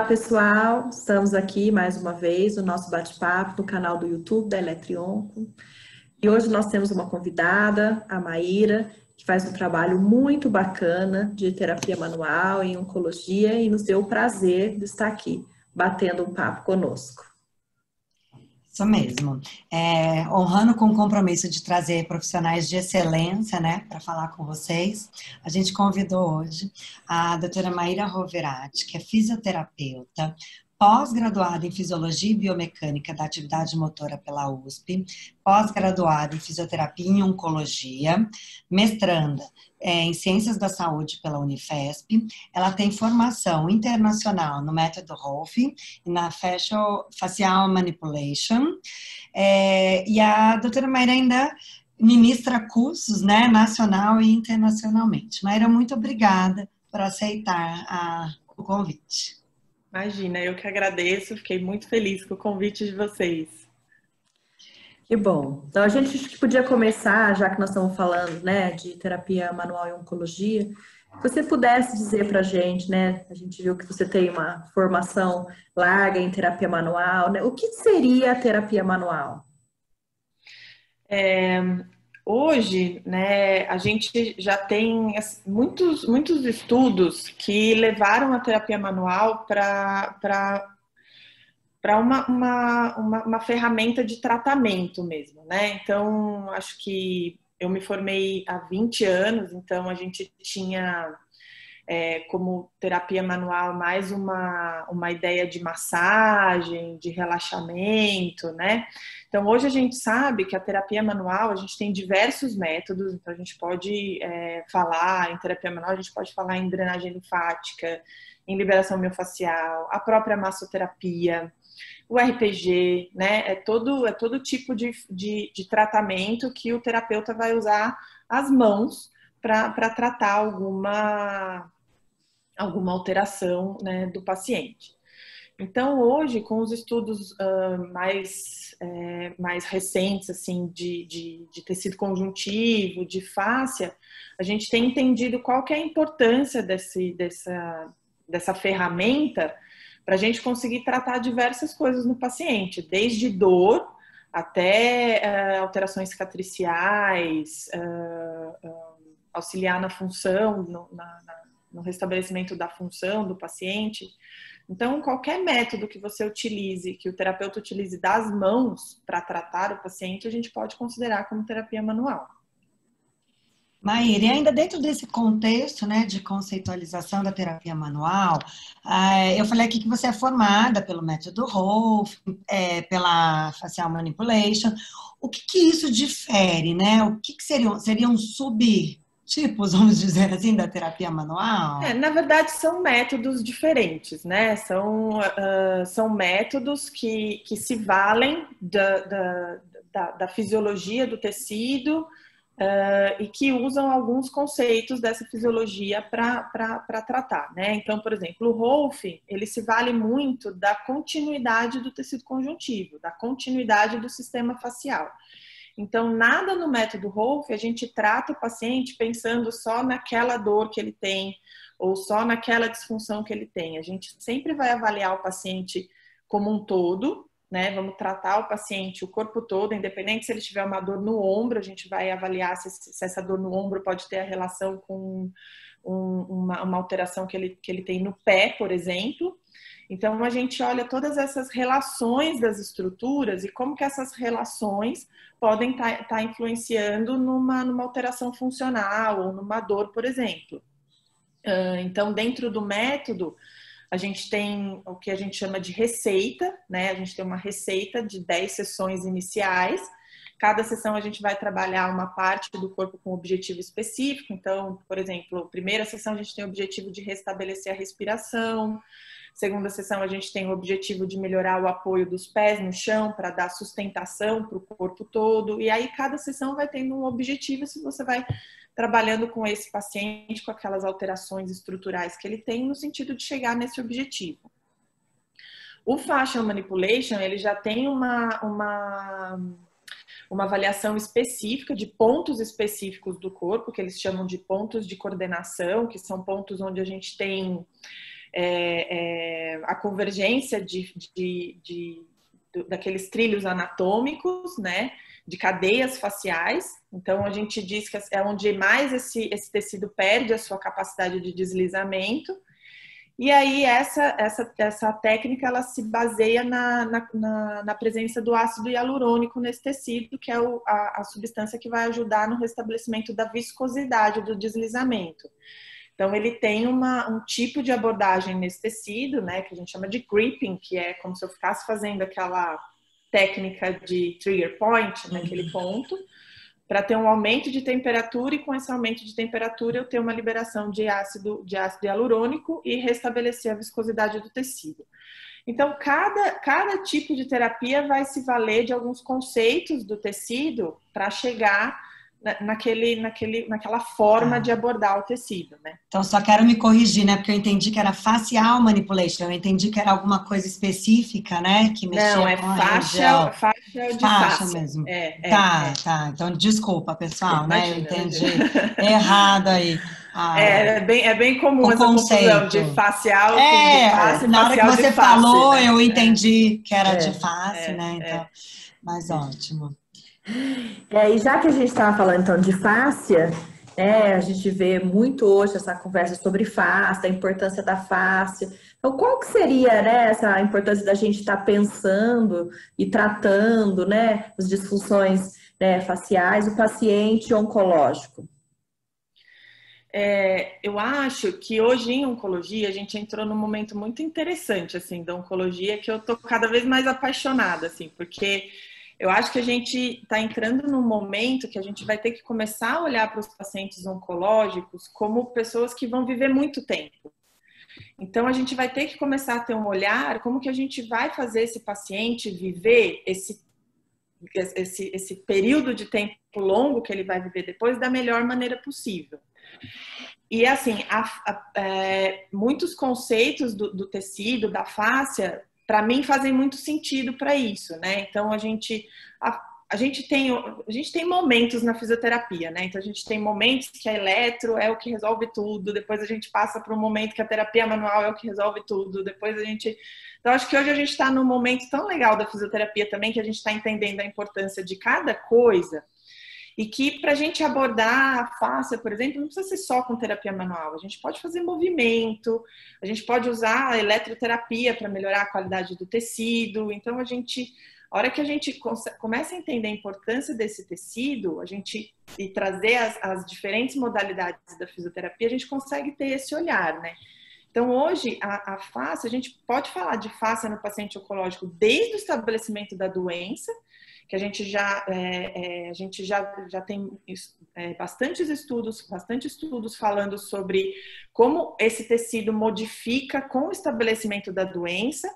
Olá, pessoal. Estamos aqui mais uma vez no nosso bate-papo no canal do YouTube da Eletrionco. E hoje nós temos uma convidada, a Maíra, que faz um trabalho muito bacana de terapia manual em oncologia e nos deu o prazer de estar aqui batendo um papo conosco. Isso mesmo. Honrando com o compromisso de trazer profissionais de excelência, né, para falar com vocês, a gente convidou hoje a doutora Maíra Roveraty, que é fisioterapeuta, pós-graduada em Fisiologia e Biomecânica da Atividade Motora pela USP, pós-graduada em Fisioterapia e Oncologia, mestranda em Ciências da Saúde pela Unifesp. Ela tem formação internacional no método Rolf e na Facial Manipulation. E a doutora Maíra ainda ministra cursos, né, nacional e internacionalmente. Maíra, muito obrigada por aceitar o convite. Imagina, eu que agradeço, fiquei muito feliz com o convite de vocês. Que bom. Então a gente podia começar, já que nós estamos falando, né, de terapia manual e oncologia, se você pudesse dizer para a gente, né, a gente viu que você tem uma formação larga em terapia manual, né, o que seria a terapia manual? Hoje, né, a gente já tem muitos estudos que levaram a terapia manual para uma ferramenta de tratamento mesmo, né? Então, acho que eu me formei há 20 anos, então a gente tinha como terapia manual mais uma ideia de massagem, de relaxamento, né? Então, hoje a gente sabe que a terapia manual, a gente tem diversos métodos, então a gente pode falar em terapia manual, a gente pode falar em drenagem linfática, em liberação miofascial, a própria massoterapia, o RPG, né? É todo tipo de tratamento que o terapeuta vai usar as mãos para tratar alguma alteração, né, do paciente. Então, hoje, com os estudos mais recentes, assim, de tecido conjuntivo, de fáscia, a gente tem entendido qual que é a importância dessa ferramenta para a gente conseguir tratar diversas coisas no paciente, desde dor até alterações cicatriciais, auxiliar na função, no restabelecimento da função do paciente. Então, qualquer método que você utilize, que o terapeuta utilize das mãos para tratar o paciente, a gente pode considerar como terapia manual. Maíra, e ainda dentro desse contexto, né, de conceitualização da terapia manual, eu falei aqui que você é formada pelo método Rolf, pela Facial Manipulation. O que isso difere, né? O que seriam subtipos, vamos dizer assim, da terapia manual? Na verdade, são métodos diferentes, né? São métodos que se valem da fisiologia do tecido e que usam alguns conceitos dessa fisiologia para tratar, né? Então, por exemplo, o Rolf, ele se vale muito da continuidade do tecido conjuntivo, da continuidade do sistema facial. Então, nada no método Rolf a gente trata o paciente pensando só naquela dor que ele tem ou só naquela disfunção que ele tem. A gente sempre vai avaliar o paciente como um todo, né? Vamos tratar o paciente, o corpo todo, independente se ele tiver uma dor no ombro, a gente vai avaliar se essa dor no ombro pode ter a relação com uma alteração que ele tem no pé, por exemplo. Então, a gente olha todas essas relações das estruturas e como que essas relações podem estar influenciando numa alteração funcional ou numa dor, por exemplo. Então, dentro do método, a gente tem o que a gente chama de receita, né? A gente tem uma receita de 10 sessões iniciais. Cada sessão a gente vai trabalhar uma parte do corpo com um objetivo específico. Então, por exemplo, primeira sessão a gente tem o objetivo de restabelecer a respiração. Segunda sessão, a gente tem o objetivo de melhorar o apoio dos pés no chão para dar sustentação para o corpo todo. E aí, cada sessão vai tendo um objetivo se você vai trabalhando com esse paciente, com aquelas alterações estruturais que ele tem, no sentido de chegar nesse objetivo. O Facial Manipulation, ele já tem uma avaliação específica de pontos específicos do corpo, que eles chamam de pontos de coordenação, que são pontos onde a gente tem a convergência daqueles trilhos anatômicos, né, de cadeias faciais. Então, a gente diz que é onde mais esse tecido perde a sua capacidade de deslizamento. E aí, essa técnica, ela se baseia na presença do ácido hialurônico nesse tecido, que é a substância que vai ajudar no restabelecimento da viscosidade do deslizamento. Então, ele tem um tipo de abordagem nesse tecido, né, que a gente chama de gripping, que é como se eu ficasse fazendo aquela técnica de trigger point, naquele ponto, para ter um aumento de temperatura, e com esse aumento de temperatura eu ter uma liberação de ácido hialurônico e restabelecer a viscosidade do tecido. Então, cada tipo de terapia vai se valer de alguns conceitos do tecido para chegar naquela forma de abordar o tecido, né? Então, só quero me corrigir, né? Porque eu entendi que era facial manipulation, eu entendi que era alguma coisa específica, né? Que mexia Não, é com a faixa de faixa face mesmo. Tá. Então, desculpa, pessoal, Imagina, né? Eu entendi errado aí. É bem comum O essa confusão de facial de face, na hora que facial você de face, falou, né? eu entendi que era de face, né? Então, mas ótimo. E já que a gente estava falando então de fáscia, a gente vê muito hoje essa conversa sobre face, a importância da fáscia. Então, qual que seria, né, essa importância da gente estar pensando e tratando, né, as disfunções, né, faciais do paciente oncológico? Eu acho que hoje em oncologia a gente entrou num momento muito interessante assim da oncologia, que eu tô cada vez mais apaixonada, assim, porque eu acho que a gente está entrando num momento que a gente vai ter que começar a olhar para os pacientes oncológicos como pessoas que vão viver muito tempo. Então, a gente vai ter que começar a ter um olhar como que a gente vai fazer esse paciente viver esse período de tempo longo que ele vai viver depois da melhor maneira possível. E, assim, muitos conceitos do tecido, da fáscia, para mim, fazem muito sentido para isso, né? Então, a gente tem momentos na fisioterapia, né? Então, a gente tem momentos que a eletro é o que resolve tudo, depois a gente passa para um momento que a terapia manual é o que resolve tudo, depois a gente... Então, acho que hoje a gente está num momento tão legal da fisioterapia também, que a gente está entendendo a importância de cada coisa, e que para a gente abordar a fáscia, por exemplo, não precisa ser só com terapia manual. A gente pode fazer movimento, a gente pode usar a eletroterapia para melhorar a qualidade do tecido. Então, a hora que a gente começa a entender a importância desse tecido, e trazer as diferentes modalidades da fisioterapia, a gente consegue ter esse olhar, né? Então, hoje, a fáscia, a gente pode falar de fáscia no paciente oncológico desde o estabelecimento da doença, que a gente já tem bastante estudos falando sobre como esse tecido modifica com o estabelecimento da doença,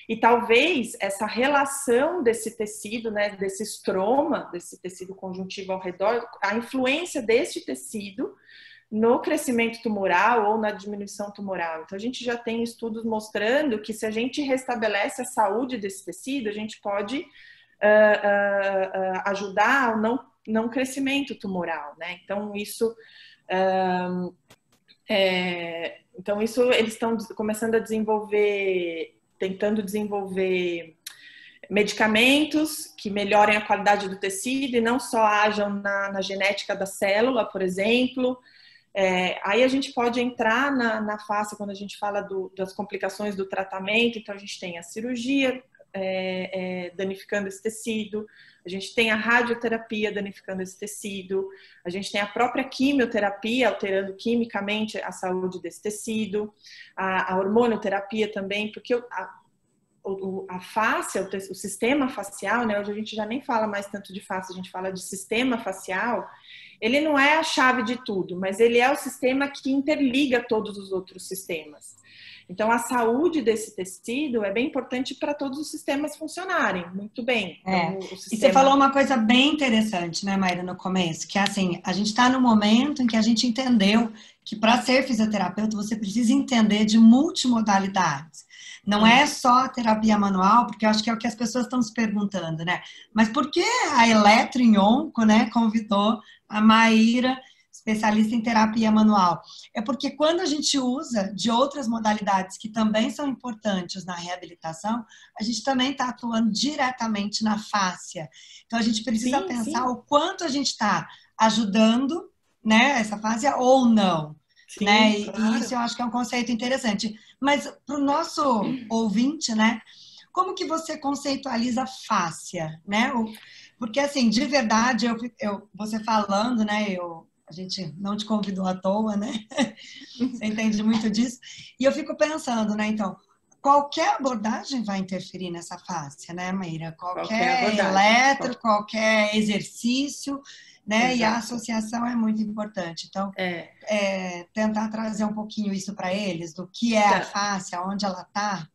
e talvez essa relação desse tecido, né, desse estroma, desse tecido conjuntivo ao redor, a influência deste tecido no crescimento tumoral ou na diminuição tumoral. Então, a gente já tem estudos mostrando que se a gente restabelece a saúde desse tecido, a gente pode ajudar ao não crescimento tumoral, né? Então isso eles estão começando a tentando desenvolver medicamentos que melhorem a qualidade do tecido e não só ajam na genética da célula, por exemplo. Aí a gente pode entrar na fase quando a gente fala das complicações do tratamento. Então a gente tem a cirurgia danificando esse tecido, a gente tem a radioterapia danificando esse tecido, a gente tem a própria quimioterapia alterando quimicamente a saúde desse tecido, a hormonioterapia também, porque a face, o sistema facial, né, hoje a gente já nem fala mais tanto de face, a gente fala de sistema facial. Ele não é a chave de tudo, mas ele é o sistema que interliga todos os outros sistemas. Então, a saúde desse tecido é bem importante para todos os sistemas funcionarem muito bem. Então, E você falou uma coisa bem interessante, né, Maíra, no começo, que assim, a gente está no momento em que a gente entendeu que para ser fisioterapeuta você precisa entender de multimodalidades. Não é só terapia manual, porque eu acho que é o que as pessoas estão se perguntando, né? Mas por que a Eletro em Onco, né, convidou a Maíra especialista em terapia manual. É porque quando a gente usa de outras modalidades que também são importantes na reabilitação, a gente também está atuando diretamente na fáscia. Então, a gente precisa Sim, pensar sim, o quanto a gente está ajudando, né, essa fáscia ou não. Né? sim, E isso claro. eu acho que é um conceito interessante. Mas para o nosso ouvinte, né? Como que você conceitualiza fáscia, né? Porque, assim, de verdade, você falando, né? A gente não te convidou à toa, né? Você entende muito disso. E eu fico pensando, né? Então, qualquer abordagem vai interferir nessa fáscia, né, Maíra? Qualquer Qualquer abordagem. qualquer exercício, né? E a Exato. associação é muito importante. Então, É. tentar trazer um pouquinho isso para eles, do que é a Então, fáscia, onde ela está.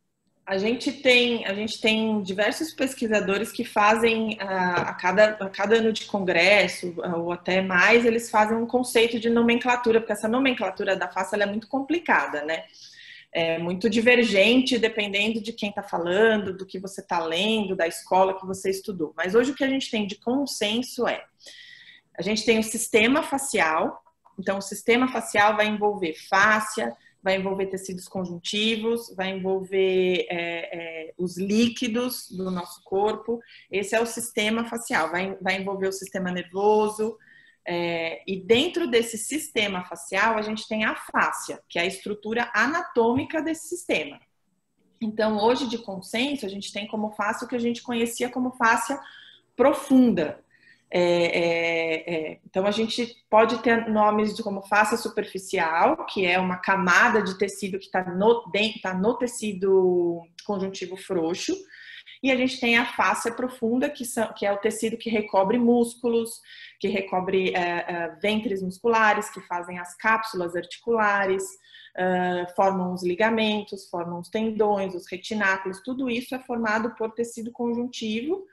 a gente tem diversos pesquisadores que fazem a cada ano de congresso, ou até mais, eles fazem um conceito de nomenclatura, porque essa nomenclatura da face ela é muito complicada, né? É muito divergente, dependendo de quem está falando, do que você está lendo, da escola que você estudou. Mas hoje o que a gente tem de consenso a gente tem o sistema facial. Então, o sistema facial vai envolver fáscia, vai envolver tecidos conjuntivos, vai envolver os líquidos do nosso corpo. Esse é o sistema facial. Vai envolver o sistema nervoso. E dentro desse sistema facial, a gente tem a fáscia, que é a estrutura anatômica desse sistema. Então, hoje, de consenso, a gente tem como fáscia o que a gente conhecia como fáscia profunda. Então, a gente pode ter nomes de como fáscia superficial, que é uma camada de tecido que está no tecido conjuntivo frouxo, e a gente tem a fáscia profunda, que é o tecido que recobre músculos, que recobre ventres musculares, que fazem as cápsulas articulares, formam os ligamentos, formam os tendões, os retináculos, tudo isso é formado por tecido conjuntivo.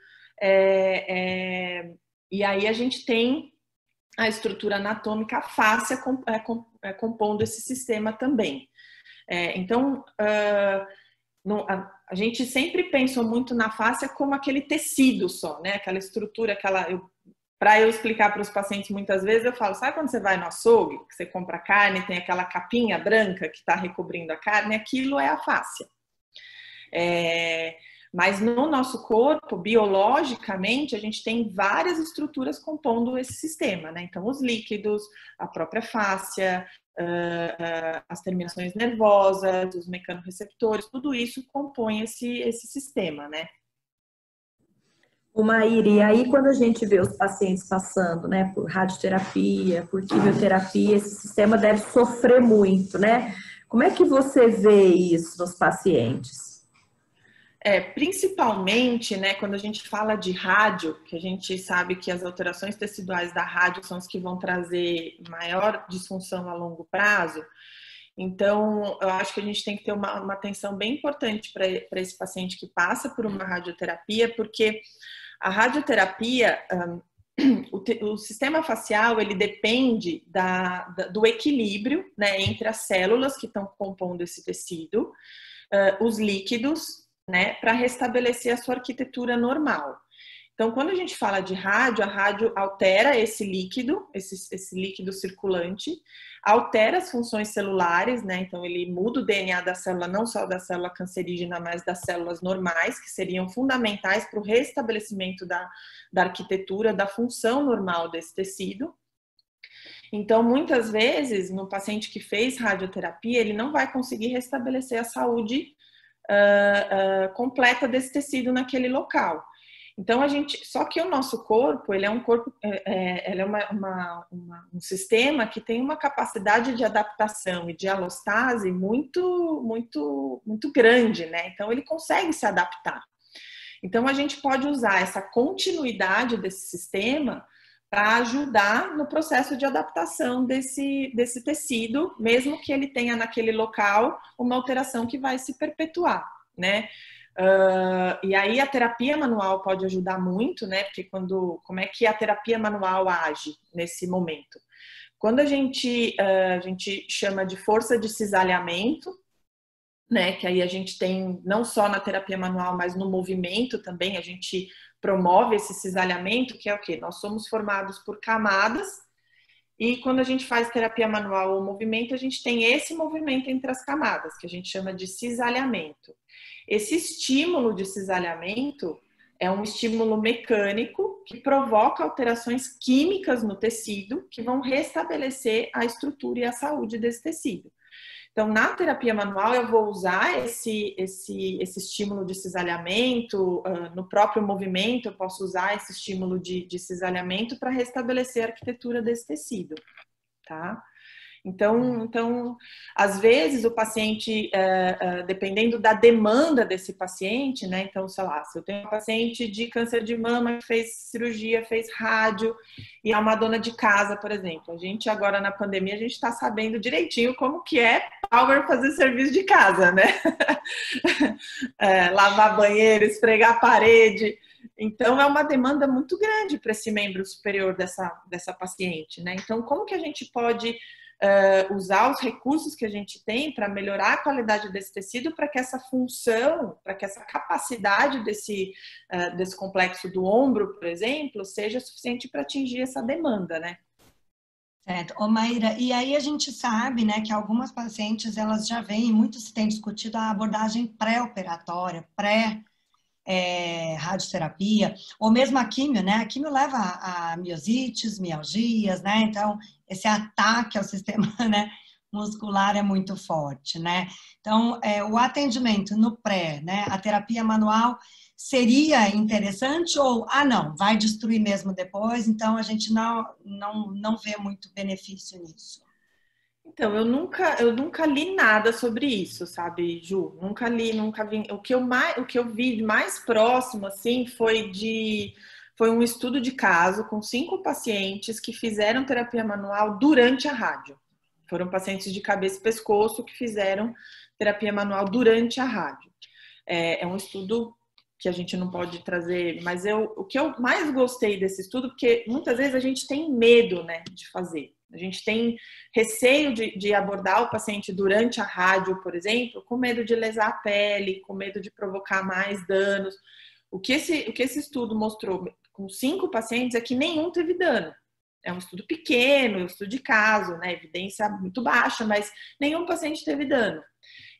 E aí a gente tem a estrutura anatômica, a fáscia compondo esse sistema também. Então, a gente sempre pensou muito na fáscia como aquele tecido só, né? Aquela estrutura, para eu explicar para os pacientes muitas vezes, eu falo, sabe quando você vai no açougue, que você compra carne, tem aquela capinha branca que está recobrindo a carne? Aquilo é a fáscia. Mas no nosso corpo, biologicamente, a gente tem várias estruturas compondo esse sistema, né? Então, os líquidos, a própria fáscia, as terminações nervosas, os mecanorreceptores, tudo isso compõe esse sistema, né? O Maíra, e aí quando a gente vê os pacientes passando, né, por radioterapia, por quimioterapia, esse sistema deve sofrer muito, né? Como é que você vê isso nos pacientes? Principalmente, né, quando a gente fala de rádio, que a gente sabe que as alterações teciduais da rádio são as que vão trazer maior disfunção a longo prazo. Então, eu acho que a gente tem que ter uma atenção bem importante para esse paciente que passa por uma radioterapia, porque a radioterapia, o sistema facial, ele depende do equilíbrio, né, entre as células que estão compondo esse tecido, os líquidos, né, para restabelecer a sua arquitetura normal. Então, quando a gente fala de rádio, a rádio altera esse líquido circulante, altera as funções celulares, né? Então, ele muda o DNA da célula, não só da célula cancerígena, mas das células normais, que seriam fundamentais para o restabelecimento da arquitetura, da função normal desse tecido. Então, muitas vezes, no paciente que fez radioterapia, ele não vai conseguir restabelecer a saúde completa desse tecido naquele local. Então, só que o nosso corpo, ele é um corpo, ele é um sistema que tem uma capacidade de adaptação e de alostase muito, muito, muito grande, né? Então, ele consegue se adaptar. Então, a gente pode usar essa continuidade desse sistema para ajudar no processo de adaptação desse tecido, mesmo que ele tenha naquele local uma alteração que vai se perpetuar, né? E aí a terapia manual pode ajudar muito, né? Porque como é que a terapia manual age nesse momento? Quando a gente chama de força de cisalhamento, né? Que aí a gente tem não só na terapia manual, mas no movimento também, a gente promove esse cisalhamento, que é o quê? Nós somos formados por camadas, E quando a gente faz terapia manual ou movimento, a gente tem esse movimento entre as camadas, que a gente chama de cisalhamento. Esse estímulo de cisalhamento é um estímulo mecânico que provoca alterações químicas no tecido que vão restabelecer a estrutura e a saúde desse tecido. Então, na terapia manual, eu vou usar esse estímulo de cisalhamento, no próprio movimento, eu posso usar esse estímulo de cisalhamento para restabelecer a arquitetura desse tecido, tá? Então, às vezes o paciente, dependendo da demanda desse paciente, né? Então, sei lá, se eu tenho um paciente de câncer de mama que fez cirurgia, fez rádio e é uma dona de casa, por exemplo. A gente agora na pandemia, a gente está sabendo direitinho como que é power fazer serviço de casa, né? Lavar banheiro, esfregar a parede. Então, é uma demanda muito grande para esse membro superior dessa paciente, né? Então, como que a gente pode usar os recursos que a gente tem para melhorar a qualidade desse tecido, para que essa função, para que essa capacidade desse complexo do ombro, por exemplo, seja suficiente para atingir essa demanda, né? Certo. Ô, Maíra, e aí a gente sabe, né, que algumas pacientes, elas já vêm, muito se tem discutido a abordagem pré-operatória, radioterapia, ou mesmo a químio, né? A químio leva a miosites, mialgias, né? Então, esse ataque ao sistema, né, muscular é muito forte, né? Então, o atendimento no pré, né, a terapia manual seria interessante ou, não, vai destruir mesmo depois, então a gente não vê muito benefício nisso. Então, eu nunca li nada sobre isso, sabe, Ju? Nunca li, nunca vi. O que eu vi mais próximo, assim, foi um estudo de caso com 5 pacientes que fizeram terapia manual durante a rádio. Foram pacientes de cabeça e pescoço que fizeram terapia manual durante a rádio. É um estudo que a gente não pode trazer, mas o que eu mais gostei desse estudo, porque muitas vezes a gente tem medo, né, de fazer. A gente tem receio de abordar o paciente durante a rádio, por exemplo, com medo de lesar a pele, com medo de provocar mais danos. O que esse estudo mostrou com 5 pacientes é que nenhum teve dano. É um estudo pequeno, é um estudo de caso, né? Evidência muito baixa, mas nenhum paciente teve dano.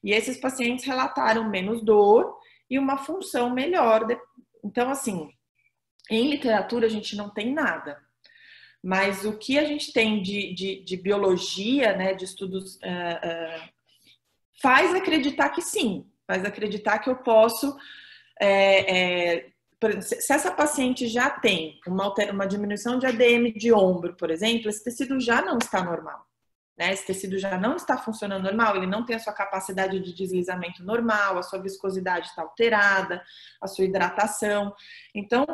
E esses pacientes relataram menos dor e uma função melhor. Então, assim, em literatura a gente não tem nada. Mas o que a gente tem de biologia, né, de estudos, faz acreditar que sim, faz acreditar que eu posso. Por exemplo, se essa paciente já tem uma diminuição de ADM de ombro, por exemplo, esse tecido já não está normal. Né? Esse tecido já não está funcionando normal, ele não tem a sua capacidade de deslizamento normal, a sua viscosidade está alterada, a sua hidratação. Então,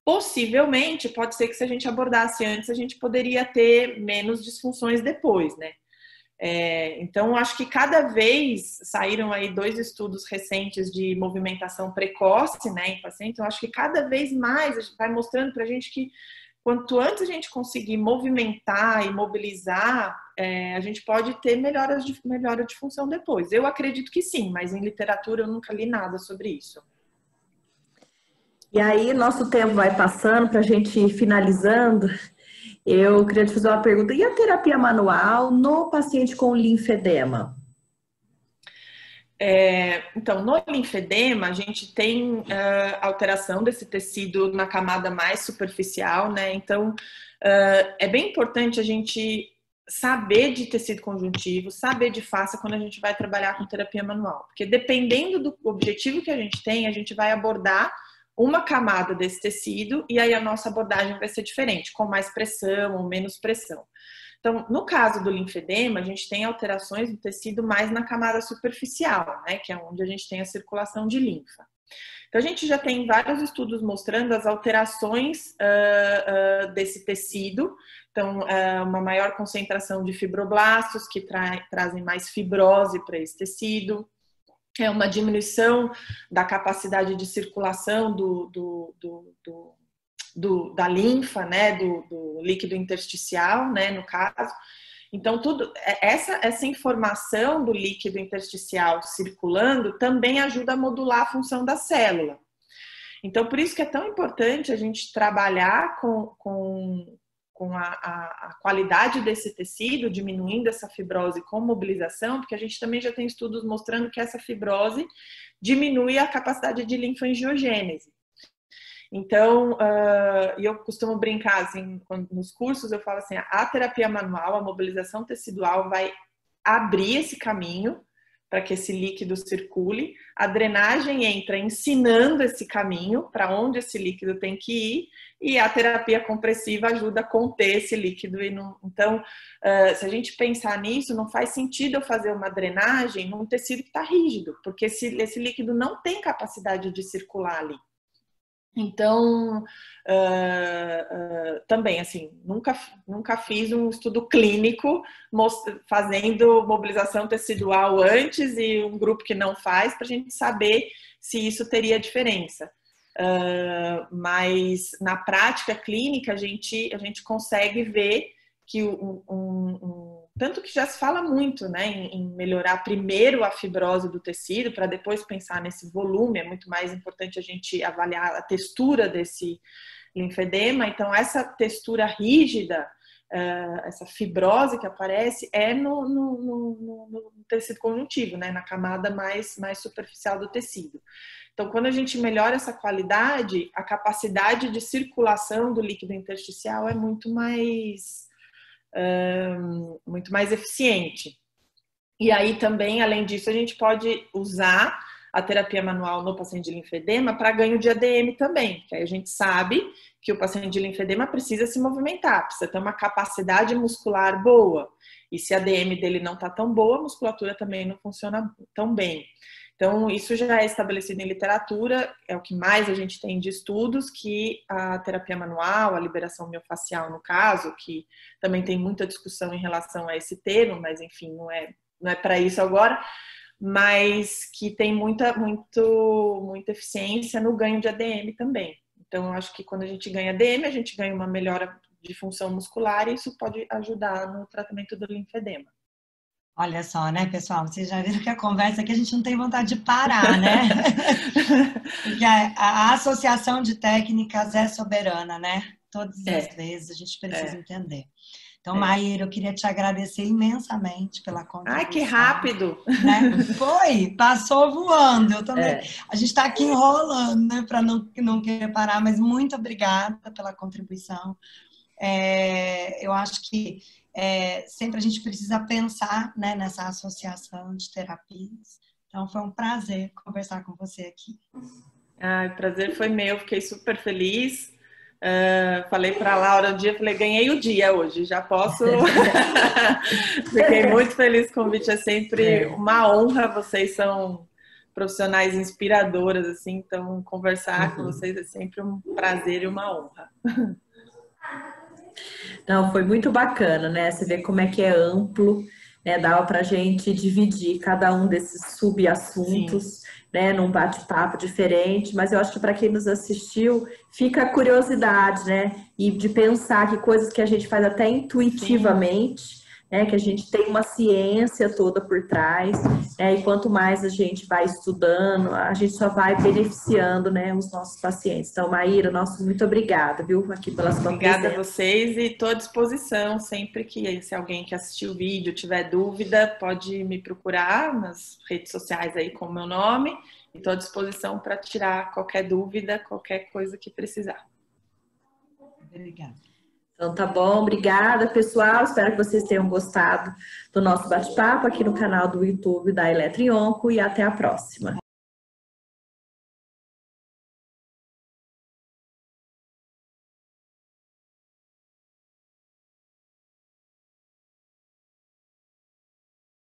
possivelmente, pode ser que se a gente abordasse antes, a gente poderia ter menos disfunções depois, né? Então, acho que cada vez saíram aí 2 estudos recentes de movimentação precoce, né, em pacientes. Eu acho que cada vez mais vai mostrando para a gente que quanto antes a gente conseguir movimentar e mobilizar, a gente pode ter melhora de função depois. Eu acredito que sim, mas em literatura eu nunca li nada sobre isso. E aí, nosso tempo vai passando para a gente ir finalizando. Eu queria te fazer uma pergunta. E a terapia manual no paciente com linfedema? Então, no linfedema, a gente tem alteração desse tecido na camada mais superficial, né? Então, é bem importante a gente saber de tecido conjuntivo, saber de face quando a gente vai trabalhar com terapia manual. Porque dependendo do objetivo que a gente vai abordar uma camada desse tecido e aí a nossa abordagem vai ser diferente, com mais pressão ou menos pressão. Então, no caso do linfedema, a gente tem alterações do tecido mais na camada superficial, né, que é onde a gente tem a circulação de linfa. Então, a gente já tem vários estudos mostrando as alterações desse tecido. Então, uma maior concentração de fibroblastos, que trazem mais fibrose para esse tecido. Uma diminuição da capacidade de circulação da linfa, né, do líquido intersticial, né, no caso. Então, essa informação do líquido intersticial circulando também ajuda a modular a função da célula. Então, por isso que é tão importante a gente trabalhar com a qualidade desse tecido, diminuindo essa fibrose com mobilização, porque a gente também já tem estudos mostrando que essa fibrose diminui a capacidade de linfangiogênese. Então, eu costumo brincar, assim, nos cursos eu falo assim, a terapia manual, a mobilização tecidual vai abrir esse caminho para que esse líquido circule, a drenagem entra ensinando esse caminho para onde esse líquido tem que ir, e a terapia compressiva ajuda a conter esse líquido. Então, se a gente pensar nisso, não faz sentido eu fazer uma drenagem num tecido que está rígido, porque esse líquido não tem capacidade de circular ali. Então, também, assim, nunca fiz um estudo clínico fazendo mobilização tecidual antes e um grupo que não faz, para a gente saber se isso teria diferença. Mas na prática clínica a gente consegue ver que tanto que já se fala muito, né, em melhorar primeiro a fibrose do tecido para depois pensar nesse volume. É muito mais importante a gente avaliar a textura desse linfedema. Então essa textura rígida, essa fibrose que aparece é no tecido conjuntivo, né, na camada mais superficial do tecido. Então, quando a gente melhora essa qualidade, a capacidade de circulação do líquido intersticial é muito mais eficiente. E aí também, além disso, a gente pode usar a terapia manual no paciente de linfedema para ganho de ADM também, que aí a gente sabe que o paciente de linfedema precisa se movimentar, precisa ter uma capacidade muscular boa. E se a ADM dele não está tão boa, a musculatura também não funciona tão bem. Então, isso já é estabelecido em literatura, é o que mais a gente tem de estudos, que a terapia manual, a liberação miofascial no caso, que também tem muita discussão em relação a esse termo, mas enfim, não é para isso agora, mas que tem muita eficiência no ganho de ADM também. Então, eu acho que quando a gente ganha ADM, a gente ganha uma melhora de função muscular e isso pode ajudar no tratamento do linfedema. Olha só, né, pessoal? Vocês já viram que a conversa aqui a gente não tem vontade de parar, né? Porque a associação de técnicas é soberana, né? Todas as vezes a gente precisa entender. Então, Maíra, eu queria te agradecer imensamente pela contribuição. Ai, que rápido! Né? Foi, passou voando. Eu também. A gente está aqui enrolando, né, para não querer parar, mas muito obrigada pela contribuição. Eu acho que sempre a gente precisa pensar, né, nessa associação de terapias. Então, foi um prazer conversar com você aqui. O prazer foi meu, fiquei super feliz. Falei para a Laura um dia, falei, ganhei o dia hoje, já posso. Fiquei muito feliz com o convite, é sempre uma honra, vocês são profissionais inspiradoras, assim, então conversar com vocês é sempre um prazer e uma honra. Não, foi muito bacana, né? Você vê como é que é amplo, né? Dava pra gente dividir cada um desses subassuntos, né? Num bate-papo diferente, mas eu acho que para quem nos assistiu, fica a curiosidade, né? E de pensar que coisas que a gente faz até intuitivamente, né? Que a gente tem uma ciência toda por trás, né? E quanto mais a gente vai estudando, a gente só vai beneficiando, né, os nossos pacientes. Então, Maíra, muito obrigada, viu, aqui pela sua presença. Obrigada a vocês e estou à disposição sempre que, se alguém que assistiu o vídeo tiver dúvida, pode me procurar nas redes sociais aí com o meu nome e estou à disposição para tirar qualquer dúvida, qualquer coisa que precisar. Obrigada. Então tá bom, obrigada pessoal, espero que vocês tenham gostado do nosso bate-papo aqui no canal do YouTube da Eletrionco e até a próxima.